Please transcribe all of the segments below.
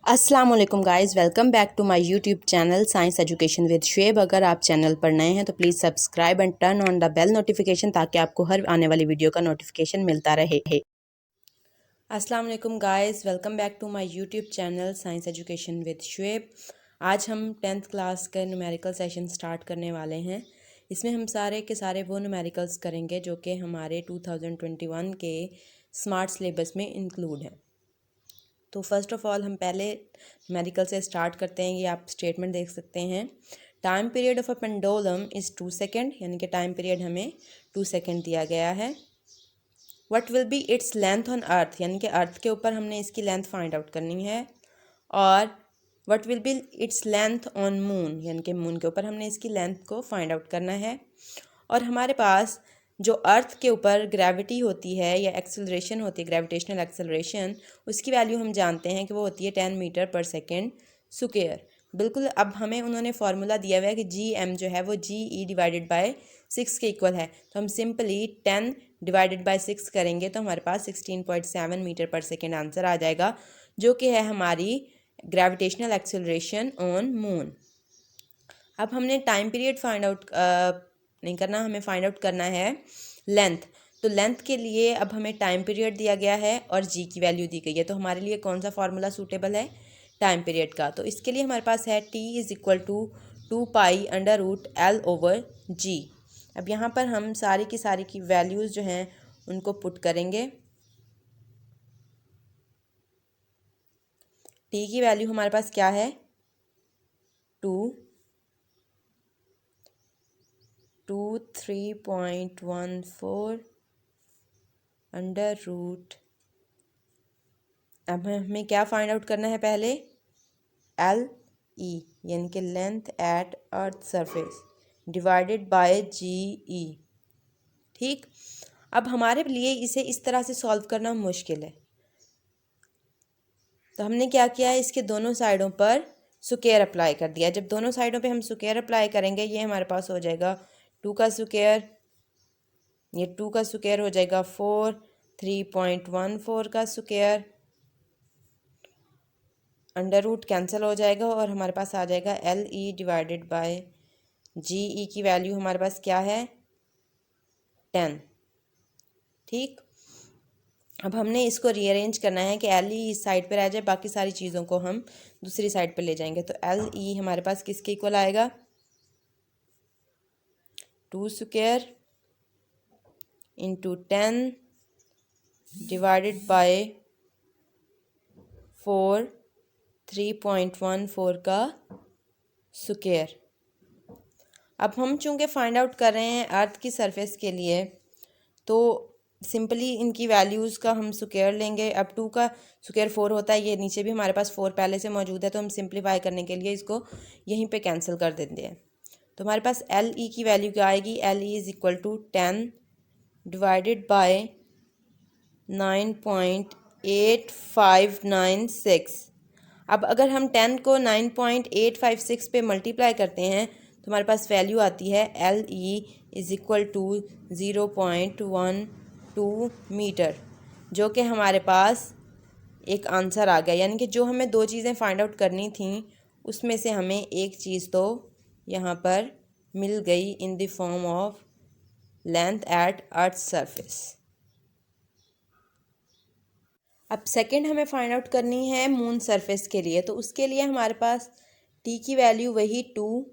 अस्सलाम वालेकुम guys, welcome back to my YouTube channel science education with Shoaib. अगर आप चैनल पर नए हैं तो please subscribe and turn on the bell notification ताकि आपको हर आने वाली वीडियो का नोटिफिकेशन मिलता रहे। अस्सलाम वालेकुम guys, welcome back to my YouTube channel science education with Shoaib. आज हम 10th क्लास का न्यूमेरिकल सेशन स्टार्ट करने वाले हैं। इसमें हम सारे के सारे वो न्यूमेरिकल्स करेंगे जो कि हमारे 2021 के स्मार्ट सिलेबस में इंक्लूड हैं। तो फर्स्ट ऑफ़ ऑल हम पहले न्यूमेरिकल से स्टार्ट करते हैं। ये आप स्टेटमेंट देख सकते हैं। Time period of a pendulum is 2 second, यानी कि टाइम पीरियड हमें 2 सेकेंड दिया गया है। What will be its length on earth, यानी कि अर्थ के ऊपर हमने इसकी लेंथ फाइंड आउट करनी है। और what will be its length on moon, यानी कि मून के ऊपर हमने इसकी लेंथ को फाइंड आउट करना है। और हमारे पास जो अर्थ के ऊपर ग्रेविटी होती है या एक्सेलरेशन होती है, ग्रेविटेशनल एक्सेलरेशन, उसकी वैल्यू हम जानते हैं कि वो होती है 10 मीटर पर सेकेंड स्क्वायर। बिल्कुल, अब हमें उन्होंने फार्मूला दिया हुआ है कि जी एम जो है वो जी ई डिवाइडेड बाय 6 के इक्वल है। तो हम सिंपली 10 डिवाइडेड बाय 6 करेंगे तो हमारे पास 16.7 मीटर पर सेकेंड आंसर आ जाएगा, जो कि है हमारी ग्रेविटेशनल एक्सेलरेशन ऑन मून। अब हमने टाइम पीरियड फाइंड आउट नहीं करना, हमें फाइंड आउट करना है लेंथ। तो लेंथ के लिए अब हमें टाइम पीरियड दिया गया है और जी की वैल्यू दी गई है। तो हमारे लिए कौन सा फार्मूला सूटेबल है टाइम पीरियड का? तो इसके लिए हमारे पास है T is equal to 2 pi under root L over G. अब यहाँ पर हम सारी की वैल्यूज़ जो हैं उनको पुट करेंगे। टी की वैल्यू हमारे पास क्या है? 3.14 अंडर रूट। अब हमें क्या फाइंड आउट करना है पहले? एल ई, यानी कि length at earth surface divided by G E. ठीक, अब हमारे लिए इसे इस तरह से सॉल्व करना मुश्किल है, तो हमने क्या किया है, इसके दोनों साइडों पर स्क्वायर अप्लाई कर दिया। जब दोनों साइडों पे हम स्क्वायर अप्लाई करेंगे, ये हमारे पास हो जाएगा 2 का स्क्वायर, ये 2 का स्क्वायर हो जाएगा 4, 3.14 का स्क्वायर, अंडर रूट कैंसिल हो जाएगा और हमारे पास आ जाएगा L E divided by G ई की वैल्यू हमारे पास क्या है? 10। ठीक, अब हमने इसको रीअरेंज करना है कि एल ई इस साइड पे रह जाए, बाकी सारी चीज़ों को हम दूसरी साइड पे ले जाएंगे। तो एल ई हमारे पास किसके इक्वल आएगा? 2 स्क्वायर इंटू 10 डिवाइडेड बाय 4, 3.14 का स्क्वायर। अब हम चूँकि फाइंड आउट कर रहे हैं अर्थ की सरफेस के लिए, तो सिंपली इनकी वैल्यूज़ का हम स्क्वायर लेंगे। अब 2 का स्क्वायर 4 होता है, ये नीचे भी हमारे पास 4 पहले से मौजूद है, तो हम सिंप्लीफाई करने के लिए इसको यहीं पे कैंसिल कर देते हैं। तो हमारे पास एल ई की वैल्यू क्या आएगी? L E is equal to 10 divided by 9.8596। अब अगर हम 10 को 9.856 पे मल्टीप्लाई करते हैं तो हमारे पास वैल्यू आती है L E is equal to 0.12 metre, जो कि हमारे पास एक आंसर आ गया। यानी कि जो हमें दो चीज़ें फाइंड आउट करनी थी उसमें से हमें एक चीज़ तो यहाँ पर मिल गई in the form of length at earth surface. अब सेकंड हमें फाइंड आउट करनी है मून सरफेस के लिए, तो उसके लिए हमारे पास टी की वैल्यू वही 2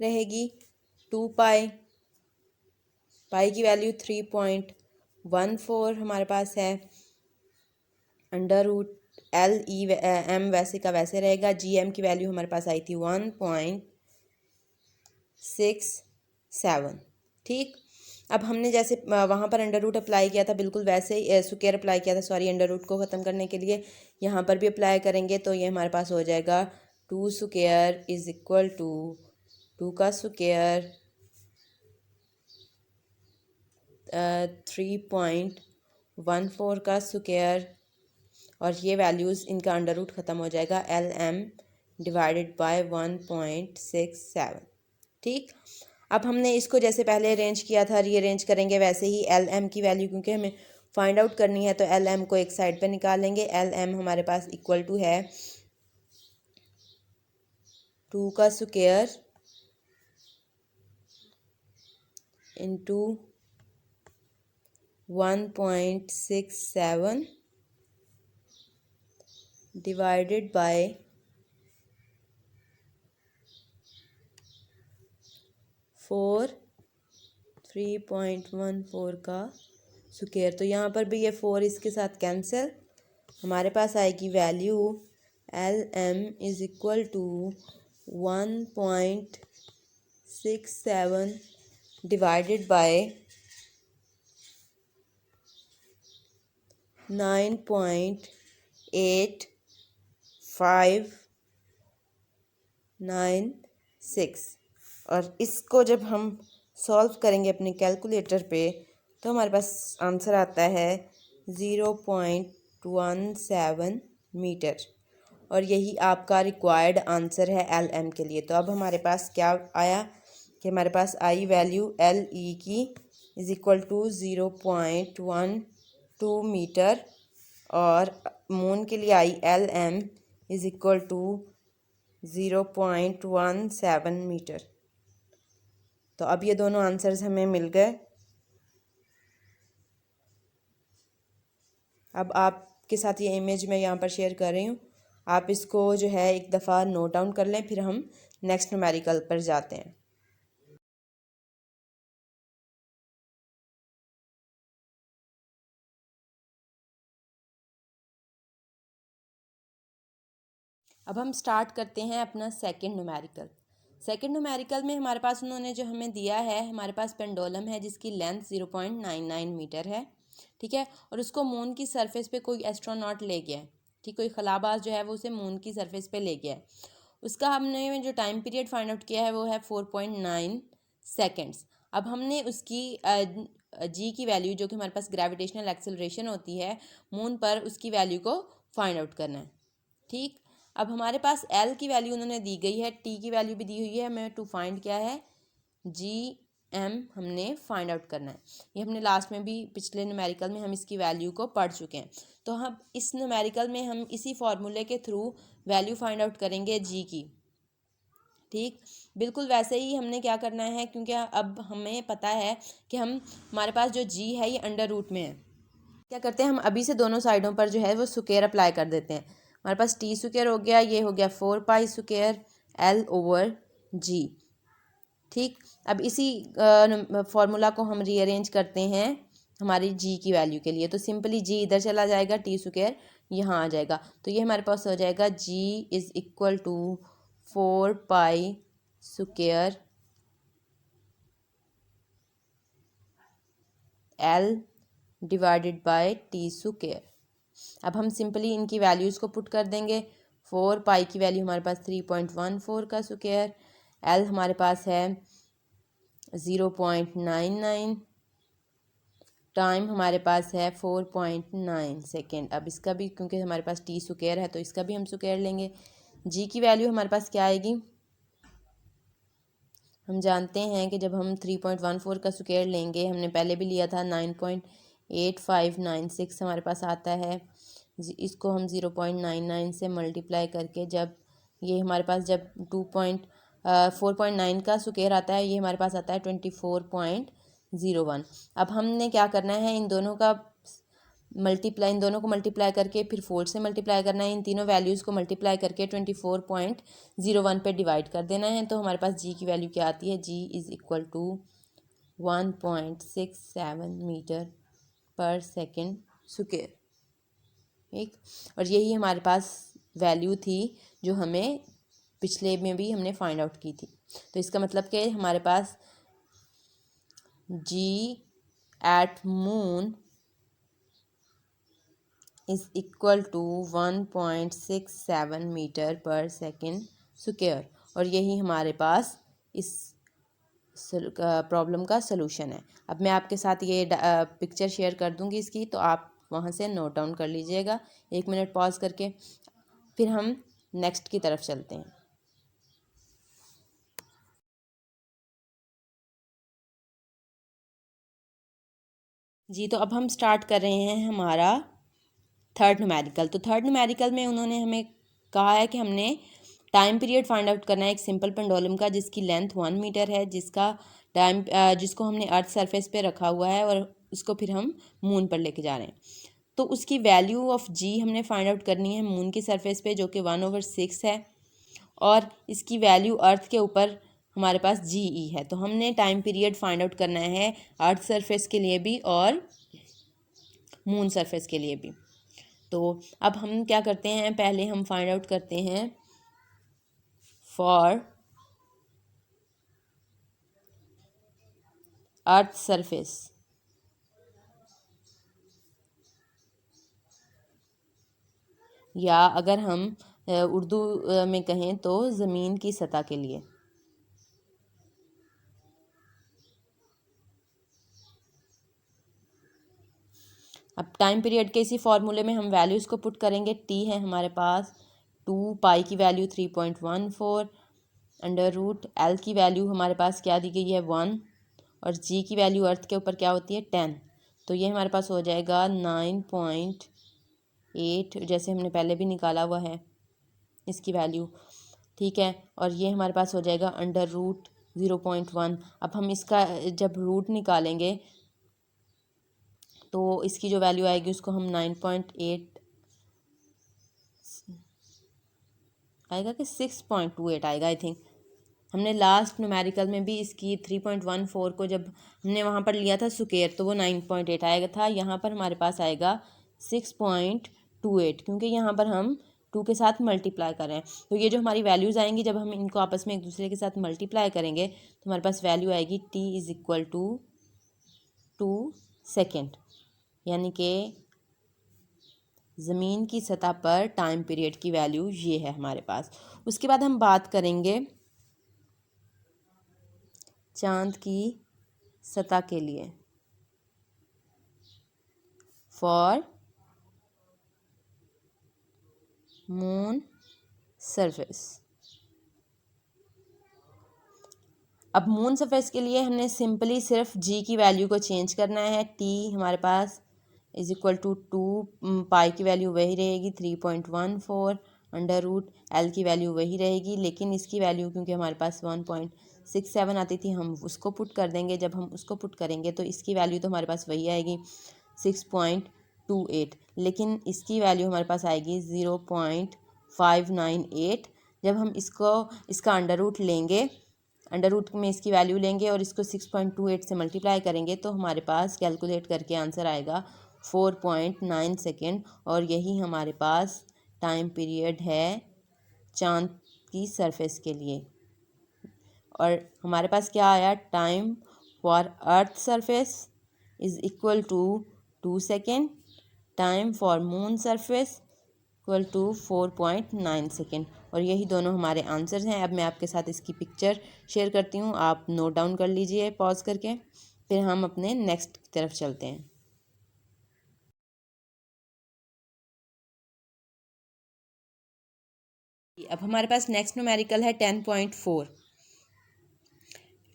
रहेगी। 2 पाई, पाई की वैल्यू 3.14 हमारे पास है, under root L E M वैसे का वैसे रहेगा। जी एम की वैल्यू हमारे पास आई थी 1.67। ठीक, अब हमने जैसे वहाँ पर अंडर रूट अप्लाई किया था, बिल्कुल वैसे ही स्क्वायर अप्लाई किया था, सॉरी, अंडर रूट को ख़त्म करने के लिए यहाँ पर भी अप्लाई करेंगे। तो ये हमारे पास हो जाएगा 2 स्क्वायर इज़ इक्वल टू 2 का स्क्वायर 3.14 का स्क्वायर, और ये वैल्यूज़ इनका अंडर रूट ख़त्म हो जाएगा एल एम डिवाइडेड बाय 1.67। ठीक, अब हमने इसको जैसे पहले अरेंज किया था रीअरेंज करेंगे वैसे ही एल एम की वैल्यू क्योंकि हमें फाइंड आउट करनी है तो एल एम को एक साइड पे निकाल लेंगे। एल एम हमारे पास इक्वल टू है 2 का स्क्वायर इंटू 1.67 डिवाइडेड बाय 3.14 का स्क्वायर। तो यहाँ पर भी ये 4 इसके साथ कैंसिल, हमारे पास आएगी value LM is equal to 1.67 divided by 9.8596। और इसको जब हम सॉल्व करेंगे अपने कैलकुलेटर पे तो हमारे पास आंसर आता है 0.17 मीटर, और यही आपका रिक्वायर्ड आंसर है LM के लिए। तो अब हमारे पास क्या आया कि हमारे पास आई वैल्यू LE की इज़ इक्वल टू 0.12 मीटर, और मून के लिए आई LM is equal to 0.17 metre. तो अब ये दोनों आंसर्स हमें मिल गए। अब आपके साथ ये इमेज मैं यहाँ पर शेयर कर रही हूँ, आप इसको जो है एक दफ़ा नोट डाउन कर लें, फिर हम नेक्स्ट न्यूमेरिकल पर जाते हैं। अब हम स्टार्ट करते हैं अपना सेकंड न्यूमेरिकल। सेकंड न्यूमेरिकल में हमारे पास उन्होंने जो हमें दिया है, हमारे पास पेंडुलम है जिसकी लेंथ 0.99 मीटर है, ठीक है, और उसको मून की सरफेस पे कोई एस्ट्रोनॉट ले गया है, ठीक, कोई खलाबाज जो है वो उसे मून की सरफेस पे ले गया है। उसका हमने जो टाइम पीरियड फाइंड आउट किया है वो है 4.9 सेकेंड्स। अब हमने उसकी जी की वैल्यू, जो कि हमारे पास ग्रेविटेशनल एक्सेलरेशन होती है मून पर, उसकी वैल्यू को फाइंड आउट करना है, ठीक। अब हमारे पास L की वैल्यू उन्होंने दी गई है, T की वैल्यू भी दी हुई है, हमें टू फाइंड क्या है GM हमने फाइंड आउट करना है। ये हमने लास्ट में भी पिछले न्यूमेरिकल में हम इसकी वैल्यू को पढ़ चुके हैं। तो हम इस न्यूमेरिकल में हम इसी फॉर्मूले के थ्रू वैल्यू फाइंड आउट करेंगे G की, ठीक। बिल्कुल वैसे ही हमने क्या करना है, क्योंकि अब हमें पता है कि हमारे पास जो G है ये अंडर रूट में है। क्या करते हैं हम अभी से दोनों साइडों पर जो है वो स्क्वायर अप्लाई कर देते हैं। हमारे पास T स्क्वायर हो गया, ये हो गया 4 pi square L over G, ठीक। अब इसी फॉर्मूला को हम रीअरेंज करते हैं हमारी G की वैल्यू के लिए। तो सिंपली G इधर चला जाएगा, T स्क्वायर यहाँ आ जाएगा, तो ये हमारे पास हो जाएगा G is equal to 4 pi square L divided by T square. अब हम सिंपली इनकी वैल्यूज़ को पुट कर देंगे। 4 पाई की वैल्यू हमारे पास 3.14 का स्क्वायर, L हमारे पास है 0.99, टाइम हमारे पास है 4.9 सेकेंड। अब इसका भी, क्योंकि हमारे पास T स्क्वायर है तो इसका भी हम स्क्वायर लेंगे। G की वैल्यू हमारे पास क्या आएगी, हम जानते हैं कि जब हम 3.14 का स्क्वायर लेंगे, हमने पहले भी लिया था 9.8596 हमारे पास आता है। इसको हम 0.99 से मल्टीप्लाई करके, जब ये हमारे पास जब 4.9 का स्क्वायर आता है, ये हमारे पास आता है 24.01। अब हमने क्या करना है, इन दोनों को मल्टीप्लाई करके फिर 4 से मल्टीप्लाई करना है, इन तीनों वैल्यूज़ को मल्टीप्लाई करके 24.01 पे डिवाइड कर देना है। तो हमारे पास G की वैल्यू क्या आती है, G is equal to 1.67 metre पर सेकेंड स्क्वायर, ठीक। और यही हमारे पास वैल्यू थी जो हमें पिछले में भी हमने फाइंड आउट की थी। तो इसका मतलब कि हमारे पास G at moon is equal to 1.67 metre पर सेकेंड स्क्वायर, और यही हमारे पास इस प्रॉब्लम का सलूशन है। अब मैं आपके साथ ये पिक्चर शेयर कर दूंगी इसकी, तो आप वहाँ से नोट डाउन कर लीजिएगा 1 मिनट पॉज करके, फिर हम नेक्स्ट की तरफ चलते हैं। जी, तो अब हम स्टार्ट कर रहे हैं हमारा थर्ड न्यूमेरिकल। तो थर्ड न्यूमेरिकल में उन्होंने हमें कहा है कि हमने टाइम पीरियड फाइंड आउट करना है एक सिंपल पेंडुलम का जिसकी लेंथ 1 मीटर है, जिसको हमने अर्थ सरफेस पे रखा हुआ है और उसको फिर हम मून पर लेके जा रहे हैं। तो उसकी वैल्यू ऑफ जी हमने फाइंड आउट करनी है मून की सरफेस पे, जो कि 1/6 है, और इसकी वैल्यू अर्थ के ऊपर हमारे पास जी ई है। तो हमने टाइम पीरियड फाइंड आउट करना है अर्थ सरफेस के लिए भी और मून सरफेस के लिए भी। तो अब हम क्या करते हैं, पहले हम फाइंड आउट करते हैं फॉर अर्थ सरफेस, या अगर हम उर्दू में कहें तो ज़मीन की सतह के लिए। अब टाइम पीरियड के इसी फॉर्मूले में हम वैल्यूज़ को पुट करेंगे। टी है हमारे पास 2, पाई की वैल्यू 3.14, अंडर रूट एल की वैल्यू हमारे पास क्या दी गई है 1, और जी की वैल्यू अर्थ के ऊपर क्या होती है 10। तो ये हमारे पास हो जाएगा 9.8, जैसे हमने पहले भी निकाला हुआ है इसकी वैल्यू, ठीक है। और ये हमारे पास हो जाएगा अंडर रूट 0.1। अब हम इसका जब रूट निकालेंगे तो इसकी जो वैल्यू आएगी उसको हम 9.8 आएगा कि 6.28 आएगा आई थिंक। हमने लास्ट न्यूमेरिकल में भी इसकी 3.14 को जब हमने वहाँ पर लिया था स्क्वायर तो वो 9.8 आएगा था। यहाँ पर हमारे पास आएगा 6.28, क्योंकि यहाँ पर हम 2 के साथ मल्टीप्लाई कर रहे हैं। तो ये जो हमारी वैल्यूज़ आएंगी जब हम इनको आपस में एक दूसरे के साथ मल्टीप्लाई करेंगे तो हमारे पास वैल्यू आएगी t = 2 सेकेंड, यानी कि ज़मीन की सतह पर टाइम पीरियड की वैल्यू ये है हमारे पास। उसके बाद हम बात करेंगे चांद की सतह के लिए, फॉर मून सरफेस। अब मून सरफेस के लिए हमने सिंपली सिर्फ जी की वैल्यू को चेंज करना है। टी हमारे पास = 2, पाई की वैल्यू वही रहेगी 3.14, अंडर रूट एल की वैल्यू वही रहेगी, लेकिन इसकी वैल्यू क्योंकि हमारे पास 1.67 आती थी हम उसको पुट कर देंगे। जब हम उसको पुट करेंगे तो इसकी वैल्यू तो हमारे पास वही आएगी 6.28, लेकिन इसकी वैल्यू हमारे पास आएगी 0.598। जब हम इसका अंडर रूट लेंगे, अंडर रूट में इसकी वैल्यू लेंगे और इसको 6.28 से मल्टीप्लाई करेंगे तो हमारे पास कैलकुलेट करके आंसर आएगा 4.9 सेकेंड। और यही हमारे पास टाइम पीरियड है चांद की सरफेस के लिए। और हमारे पास क्या आया, time for earth surface = 2 second, time for moon surface = 4.9 second. और यही दोनों हमारे आंसर्स हैं। अब मैं आपके साथ इसकी पिक्चर शेयर करती हूँ, आप नोट डाउन कर लीजिए पॉज करके, फिर हम अपने नेक्स्ट की तरफ चलते हैं। अब हमारे पास नेक्स्ट न्यूमेरिकल है 10.4।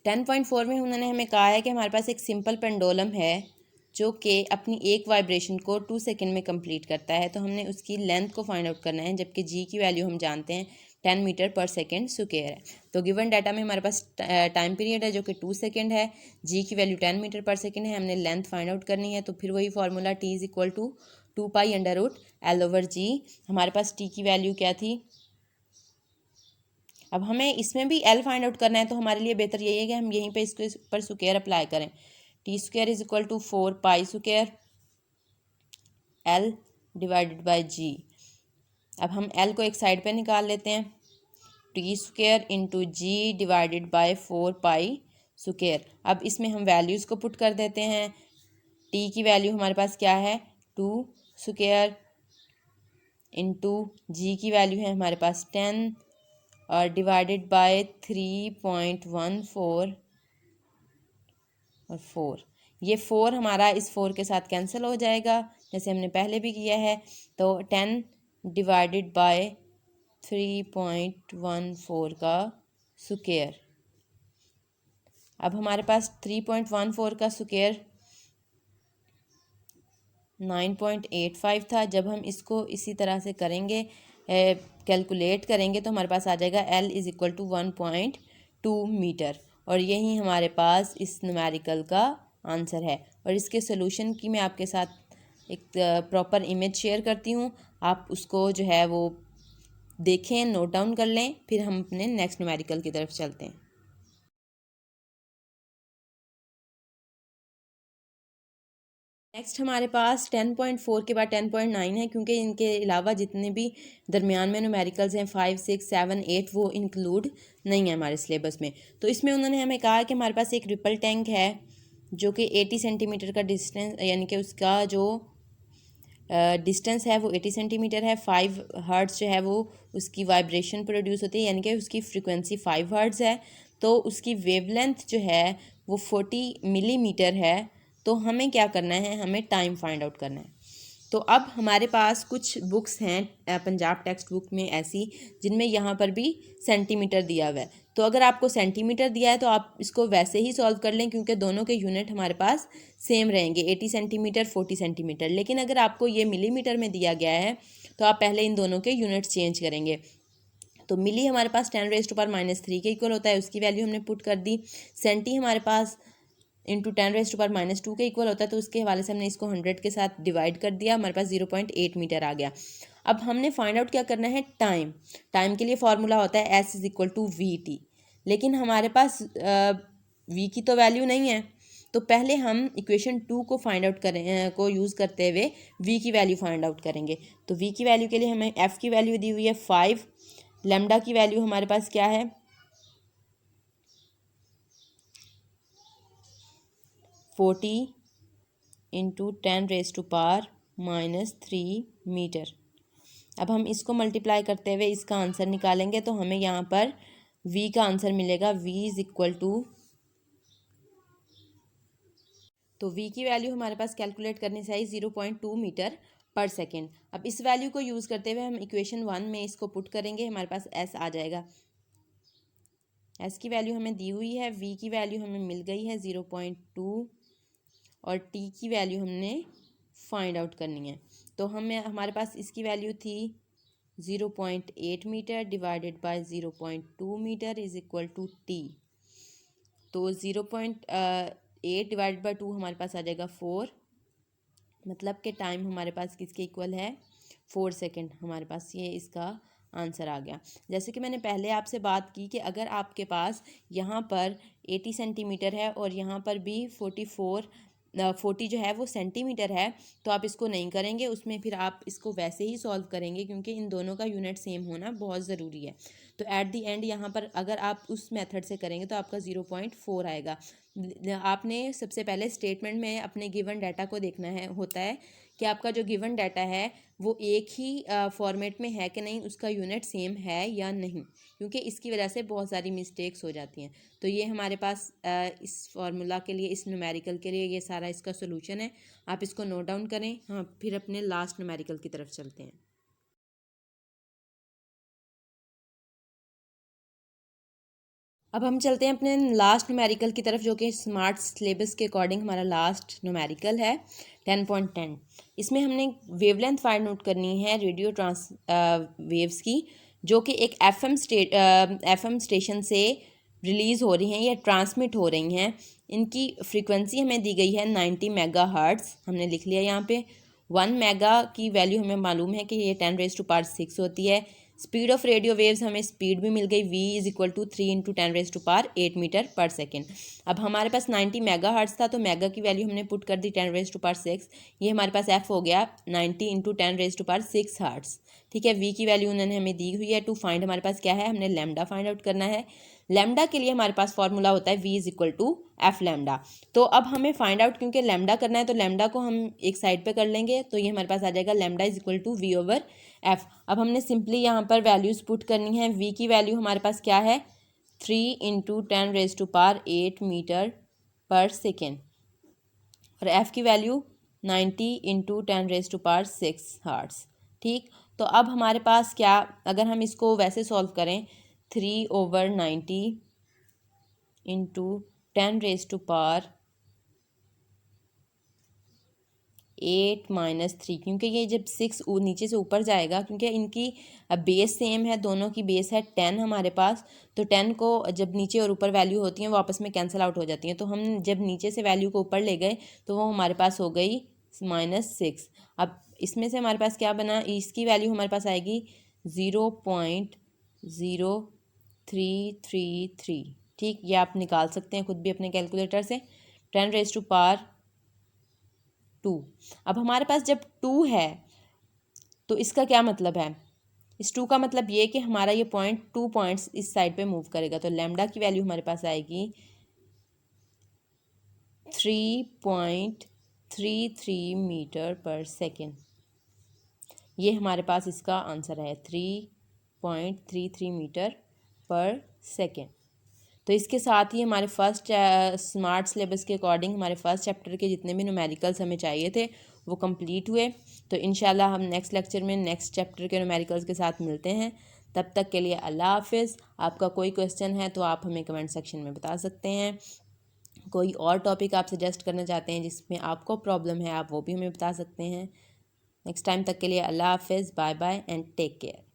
10.4 में उन्होंने हमें कहा है कि हमारे पास एक सिंपल पेंडुलम है जो कि अपनी एक वाइब्रेशन को 2 सेकेंड में कंप्लीट करता है। तो हमने उसकी लेंथ को फाइंड आउट करना है, जबकि जी की वैल्यू हम जानते हैं 10 मीटर पर सेकेंड स्क्वायर है। तो गिवन डाटा में हमारे पास टाइम पीरियड है जो कि 2 सेकेंड है, जी की वैल्यू 10 मीटर पर सेकेंड है, हमने लेंथ फाइंड आउट करनी है। तो फिर वही formula t = 2 pi under root L/g। हमारे पास t की वैल्यू क्या थी, अब हमें इसमें भी L फाइंड आउट करना है, तो हमारे लिए बेहतर यही है कि हम यहीं पे इसके ऊपर स्क्वायर अप्लाई करें। t² = 4 pi square L/g। अब हम L को एक साइड पे निकाल लेते हैं, t² × g / 4 पाई स्क्वायर। अब इसमें हम वैल्यूज़ को पुट कर देते हैं। t की वैल्यू हमारे पास क्या है 2 स्क्वायर इंटू जी की वैल्यू है हमारे पास 10 और डिवाइडेड बाय 3.14 और 4। ये 4 हमारा इस 4 के साथ कैंसिल हो जाएगा जैसे हमने पहले भी किया है। तो 10 डिवाइडेड बाय 3.14 का स्क्वायर। अब हमारे पास 3.14 का स्क्वायर 9.85 था। जब हम इसको इसी तरह से करेंगे कैलकुलेट करेंगे तो हमारे पास आ जाएगा L is equal to 1.2 metre, और यही हमारे पास इस न्यूमेरिकल का आंसर है। और इसके सोल्यूशन की मैं आपके साथ एक प्रॉपर इमेज शेयर करती हूँ, आप उसको जो है वो देखें, नोट डाउन कर लें, फिर हम अपने नेक्स्ट न्यूमेरिकल की तरफ चलते हैं। नेक्स्ट हमारे पास 10.4 के बाद 10.9 है, क्योंकि इनके अलावा जितने भी दरमियान में न्यूमेरिकल्स हैं 5, 6, 7, 8 वो इंक्लूड नहीं है हमारे सिलेबस में। तो इसमें उन्होंने हमें कहा कि हमारे पास एक रिपल टैंक है जो कि 80 सेंटीमीटर का डिस्टेंस, यानी कि उसका जो डिस्टेंस है वो 80 सेंटीमीटर है। 5 हर्ट्ज़ जो है वो उसकी वाइब्रेशन प्रोड्यूस होती है, यानी कि उसकी फ्रिक्वेंसी 5 हर्ट्ज़ है। तो उसकी वेवलेंथ जो है वो 40 मिलीमीटर है। तो हमें क्या करना है, हमें टाइम फाइंड आउट करना है। तो अब हमारे पास कुछ बुक्स हैं पंजाब टेक्स्ट बुक में ऐसी, जिनमें यहाँ पर भी सेंटीमीटर दिया हुआ है। तो अगर आपको सेंटीमीटर दिया है तो आप इसको वैसे ही सॉल्व कर लें, क्योंकि दोनों के यूनिट हमारे पास सेम रहेंगे, 80 सेंटीमीटर 40 सेंटीमीटर। लेकिन अगर आपको ये मिलीमीटर में दिया गया है तो आप पहले इन दोनों के यूनिट चेंज करेंगे। तो मिली हमारे पास 10⁻³ के इक्वल होता है, उसकी वैल्यू हमने पुट कर दी। सेंटी हमारे पास इंटू 10⁻² के इक्वल होता है, तो उसके हवाले से हमने इसको 100 के साथ डिवाइड कर दिया, हमारे पास 0.8 मीटर आ गया। अब हमने फाइंड आउट क्या करना है, टाइम। टाइम के लिए फॉर्मूला होता है S is equal to VT, लेकिन हमारे पास V की तो वैल्यू नहीं है। तो पहले हम इक्वेशन 2 को फाइंड आउट करें को यूज़ करते हुए V की वैल्यू फाइंड आउट करेंगे। तो V की वैल्यू के लिए हमें F की वैल्यू दी हुई है 5, लैम्डा की वैल्यू हमारे पास क्या है 40 इंटू 10⁻³ मीटर। अब हम इसको मल्टीप्लाई करते हुए इसका आंसर निकालेंगे, तो हमें यहाँ पर V का आंसर मिलेगा। V इज़ इक्वल टू, तो V की वैल्यू हमारे पास कैलकुलेट करनी चाहिए 0.2 मीटर पर सेकेंड। अब इस वैल्यू को यूज़ करते हुए हम इक्वेशन 1 में इसको पुट करेंगे, हमारे पास S आ जाएगा। S की वैल्यू हमें दी हुई है, V की वैल्यू हमें मिल गई है 0.2, और T की वैल्यू हमने फाइंड आउट करनी है। तो हमारे पास इसकी वैल्यू थी 0.8 metre divided by 0.2 metre is equal to T। तो 0.8 डिवाइडेड बाय 2 हमारे पास आ जाएगा 4, मतलब कि टाइम हमारे पास किसके इक्वल है 4 सेकेंड। हमारे पास ये इसका आंसर आ गया। जैसे कि मैंने पहले आपसे बात की कि अगर आपके पास यहाँ पर 80 सेंटीमीटर है और यहाँ पर भी 40 जो है वो सेंटीमीटर है, तो आप इसको नहीं करेंगे, उसमें फिर आप इसको वैसे ही सॉल्व करेंगे, क्योंकि इन दोनों का यूनिट सेम होना बहुत ज़रूरी है। तो एट दी एंड यहाँ पर अगर आप उस मेथड से करेंगे तो आपका 0.4 आएगा। आपने सबसे पहले स्टेटमेंट में अपने गिवन डाटा को देखना होता है कि आपका जो गिवन डाटा है वो एक ही फॉर्मेट में है कि नहीं, उसका यूनिट सेम है या नहीं, क्योंकि इसकी वजह से बहुत सारी मिस्टेक्स हो जाती हैं। तो ये हमारे पास इस फार्मूला के लिए, इस न्यूमेरिकल के लिए ये सारा इसका सोल्यूशन है। आप इसको नोट डाउन करें। हाँ, फिर अपने लास्ट न्यूमेरिकल की तरफ चलते हैं। अब हम चलते हैं अपने लास्ट न्यूमेरिकल की तरफ, जो कि स्मार्ट सिलेबस के अकॉर्डिंग हमारा लास्ट न्यूमेरिकल है 10.10। इसमें हमने वेवलेंथ फाइंड आउट करनी है रेडियो ट्रांस वेव्स की, जो कि एक एफएम स्टेशन से रिलीज़ हो रही हैं या ट्रांसमिट हो रही हैं। इनकी फ्रीक्वेंसी हमें दी गई है 90 मेगाहर्ट्ज़, हमने लिख लिया यहाँ पे। 1 मेगा की वैल्यू हमें मालूम है कि ये 10⁻6 होती है। स्पीड ऑफ रेडियो वेव्स हमें स्पीड भी मिल गई, v is equal to 3 into 10⁸ metre पर सेकेंड। अब हमारे पास 90 मेगा हर्ट्ज़ था, तो मेगा की वैल्यू हमने पुट कर दी 10⁻6। ये हमारे पास f हो गया 90 इंटू 10⁻6 हर्ट्ज़। ठीक है, v की वैल्यू उन्होंने हमें दी हुई है। टू फाइंड हमारे पास क्या है, हमने लैम्डा फाइंड आउट करना है। लैम्डा के लिए हमारे पास फॉर्मूला होता है v is equal to F lambda. तो अब हमें फाइंड आउट, क्योंकि लैम्डा करना है तो लैम्डा को हम एक साइड पे कर लेंगे, तो ये हमारे पास आ जाएगा lambda is equal to v over F. अब हमने सिंपली यहाँ पर वैल्यूज़ पुट करनी है। v की वैल्यू हमारे पास क्या है 3 इंटू 10⁸ मीटर पर सेकेंड, और f की वैल्यू 90 इंटू 10⁻6 हर्ट्ज़। ठीक, तो अब हमारे पास क्या, अगर हम इसको वैसे सॉल्व करें 3/90 इंटू 10⁻8 8 माइनस 3, क्योंकि ये जब 6 नीचे से ऊपर जाएगा, क्योंकि इनकी बेस सेम है, दोनों की बेस है 10 हमारे पास, तो 10 को जब नीचे और ऊपर वैल्यू होती हैं वो आपस में कैंसिल आउट हो जाती हैं। तो हम जब नीचे से वैल्यू को ऊपर ले गए तो वो हमारे पास हो गई -6। अब इसमें से हमारे पास क्या बना, इसकी वैल्यू हमारे पास आएगी 0.0333। ठीक, ये आप निकाल सकते हैं खुद भी अपने कैलकुलेटर से। 10⁻²। अब हमारे पास जब 2 है तो इसका क्या मतलब है, इस 2 का मतलब ये कि हमारा ये पॉइंट 2 पॉइंट्स इस साइड पे मूव करेगा। तो लैम्डा की वैल्यू हमारे पास आएगी 3.33 मीटर पर सेकेंड। ये हमारे पास इसका आंसर है 3.33 मीटर पर सेकेंड। तो इसके साथ ही हमारे फर्स्ट स्मार्ट सिलेबस के अकॉर्डिंग हमारे फर्स्ट चैप्टर के जितने भी न्यूमेरिकल्स हमें चाहिए थे वो कंप्लीट हुए। तो इंशाल्लाह हम नेक्स्ट लेक्चर में नेक्स्ट चैप्टर के न्यूमेरिकल्स के साथ मिलते हैं। तब तक के लिए अल्लाह हाफिज़। आपका कोई क्वेश्चन है तो आप हमें कमेंट सेक्शन में बता सकते हैं। कोई और टॉपिक आप सजेस्ट करना चाहते हैं जिसमें आपको प्रॉब्लम है, आप वो भी हमें बता सकते हैं। नेक्स्ट टाइम तक के लिए अल्लाह हाफिज़, bye bye and take care.